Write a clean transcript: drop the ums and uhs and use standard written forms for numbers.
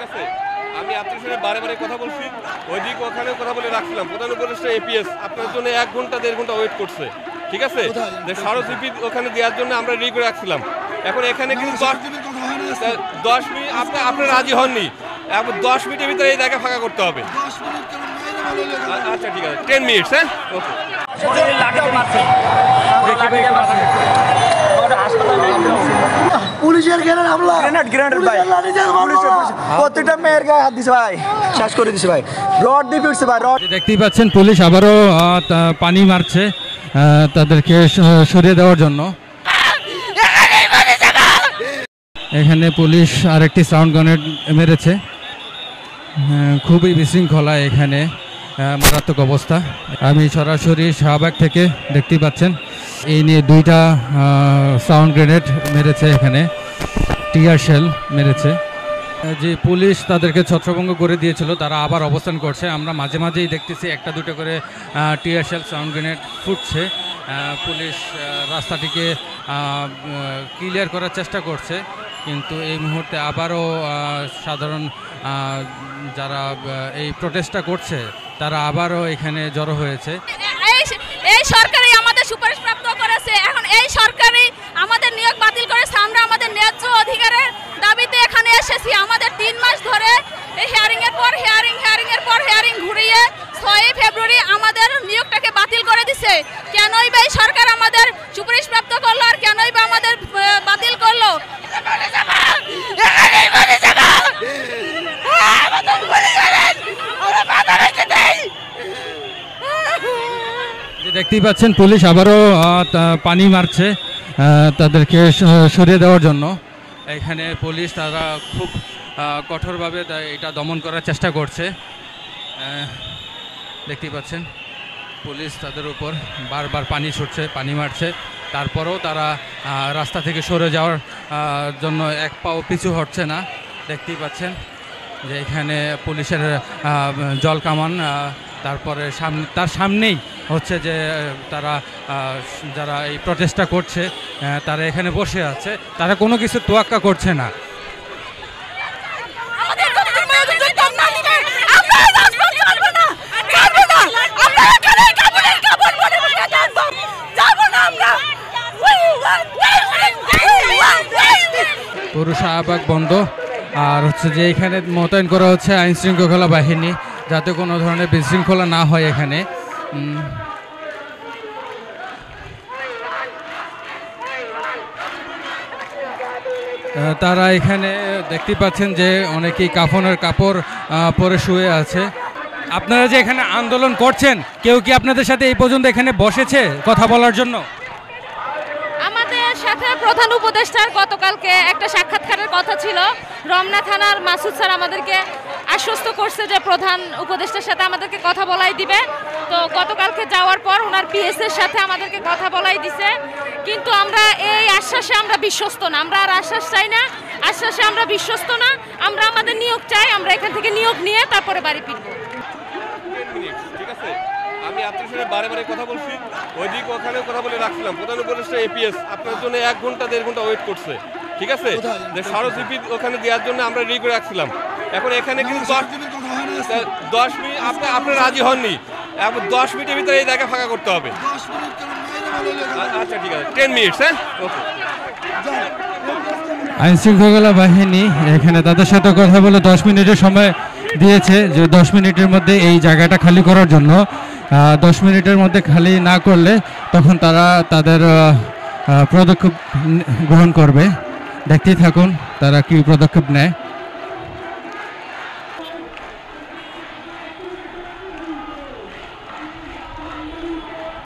ঠিক আছে। আমি আপনার সাথে বারে বারে কথা বলছি, ওইদিক ওখানেও কথা বলে রাখছিলাম। প্রধান উপদেষ্টা এপিএস আপনার জন্য 1 ঘন্টা 1.5 ঘন্টা ওয়েট করছে, ঠিক আছে। যে স্মারকলিপি ওখানে দেওয়ার জন্য আমরা রেডি করে রাখছিলাম। এখন এখানে কিন্তু 10 মিনিট আপনি রাজি হননি, এখন 10 মিনিটের ভিতরে এই জায়গা ফাঁকা করতে হবে। আচ্ছা ঠিক আছে, 10 মিনিট। হ্যাঁ, ওকে। পুলিশের গ্রেনেড হামলা, গ্রেনেড ভাই, প্রত্যেকটা মেয়ের গায়ে হাত দিছে ভাই, শেষ করে দিছে ভাই, রড দিয়ে ফিরছে ভাই, রড। দেখতেই পাচ্ছেন পুলিশ আবারও পানি মারছে তাদেরকে সরিয়ে দেওয়ার জন্য। এখানে পুলিশ আরেকটি সাউন্ড গ্রেনেড মেরেছে। খুবই বিশৃঙ্খলা এখানে, মারাত্মক অবস্থা। আমি সরাসরি শাহবাগ থেকে দেখতেই পাচ্ছেন এই নিয়ে 2টা সাউন্ড গ্রেনেড মেরেছে, এখানে টিয়ার শেল মেরেছে। যে পুলিশ তাদেরকে ছত্রভঙ্গ করে দিয়েছিল, তারা আবার অবস্থান করছে। আমরা মাঝে মাঝেই দেখতেছি 1-2 করে টিয়ার শেল সাউন্ড গ্রেনেড ফুটছে। পুলিশ রাস্তাটিকে ক্লিয়ার করার চেষ্টা করছে, কিন্তু এই মুহূর্তে আবারও সাধারণ যারা এই প্রটেস্টটা করছে তারা আবারও এখানে জড়ো হয়েছে। এই সরকারই আমাদের সুপারিশ প্রাপ্ত করেছে, এখন এই সরকারই আমাদের নিয়োগ বাতিল করেছে। আমরা আমাদের ন্যায্য অধিকারের দাবিতে এখানে এসেছি। আমাদের 3 মাস ধরে এই হিয়ারিং এর পর হিয়ারিং ঘুরিয়ে 6 ফেব্রুয়ারি আমাদের নিয়োগটাকে বাতিল করে দিছে। কেনই বা এই সরকার আমাদের সুপারিশ প্রাপ্ত করলো, আর কেনই বা আমাদের বাতিল করলো? দেখতেই পাচ্ছেন পুলিশ আবারও পানি মারছে তাদেরকে সরিয়ে দেওয়ার জন্য। এখানে পুলিশ তারা খুব কঠোরভাবে এটা দমন করার চেষ্টা করছে। দেখতেই পাচ্ছেন পুলিশ তাদের উপর বারবার পানি ছুটছে, পানি মারছে, তারপরেও তারা রাস্তা থেকে সরে যাওয়ার জন্য এক পাও পিছু হটছে না। দেখতেই পাচ্ছেন যে এখানে পুলিশের জল কামান, তারপরে তার সামনেই হচ্ছে যে তারা যারা এই প্রটেস্টটা করছে তারা এখানে বসে আছে, তারা কোনো কিছু তোয়াক্কা করছে না। পুরো শাহবাগ বন্ধ, আর হচ্ছে যে এখানে মোতায়েন করা হচ্ছে আইন শৃঙ্খলা বাহিনী, যাতে কোনো ধরনের বিশৃঙ্খলা না হয় এখানে। তারা এখানে দেখতে পাচ্ছেন যে অনেকেই কাফনের কাপড় পরে শুয়ে আছে। আপনারা যে এখানে আন্দোলন করছেন, কেউ কি আপনাদের সাথে এই পর্যন্ত এখানে বসেছে কথা বলার জন্য? আমাদের সাথে প্রধান উপদেষ্টার গতকালকে একটা সাক্ষাৎকারের কথা ছিল। রমনা থানার মাসুদ স্যার আমাদেরকে আশ্বস্ত করছে যে প্রধান উপদেষ্টার সাথে আমাদেরকে কথা বলাই দিবে। তো গতকালকে যাওয়ার পর ওনার পিএস এর সাথে আমাদেরকে কথা বলাই দিছে, কিন্তু আমরা এই আশ্বাসে আমরা বিশ্বস্ত না। আমরা আর আশ্বাস চাই না, আশ্বাসে আমরা বিশ্বস্ত না। আমরা আমাদের নিয়োগ চাই, আমরা এখান থেকে নিয়োগ নিয়ে তারপরে বাড়ি ফিরব। ঠিক আছে। আমি আপনার সাথে বারে বারে কথা বলছি, ওইদিক ওখানেও কথা বলে রাখছিলাম। প্রধান উপদেষ্টা এপিএস আপনার জন্য 1 ঘন্টা 1.5 ঘন্টা ওয়েট করছে, ঠিক আছে। যে স্মারকলিপি ওখানে দেওয়ার জন্য আমরা রেডি করে রাখছিলাম। এখন এখানে কিন্তু 10 মিনিট আপনি রাজি হননি, এখন 10 মিনিটের ভিতরে এই জায়গা ফাঁকা করতে হবে। আচ্ছা ঠিক আছে, 10 মিনিট। হ্যাঁ, ওকে। আইন শৃঙ্খলা বাহিনী এখানে তাদের সাথে কথা বলে 10 মিনিটের সময় দিয়েছে, যে 10 মিনিটের মধ্যে এই জায়গাটা খালি করার জন্য। 10 মিনিটের মধ্যে খালি না করলে তখন তারা তাদের পদক্ষেপ গ্রহণ করবে। দেখতেই থাকুন তারা কি পদক্ষেপ নেয়।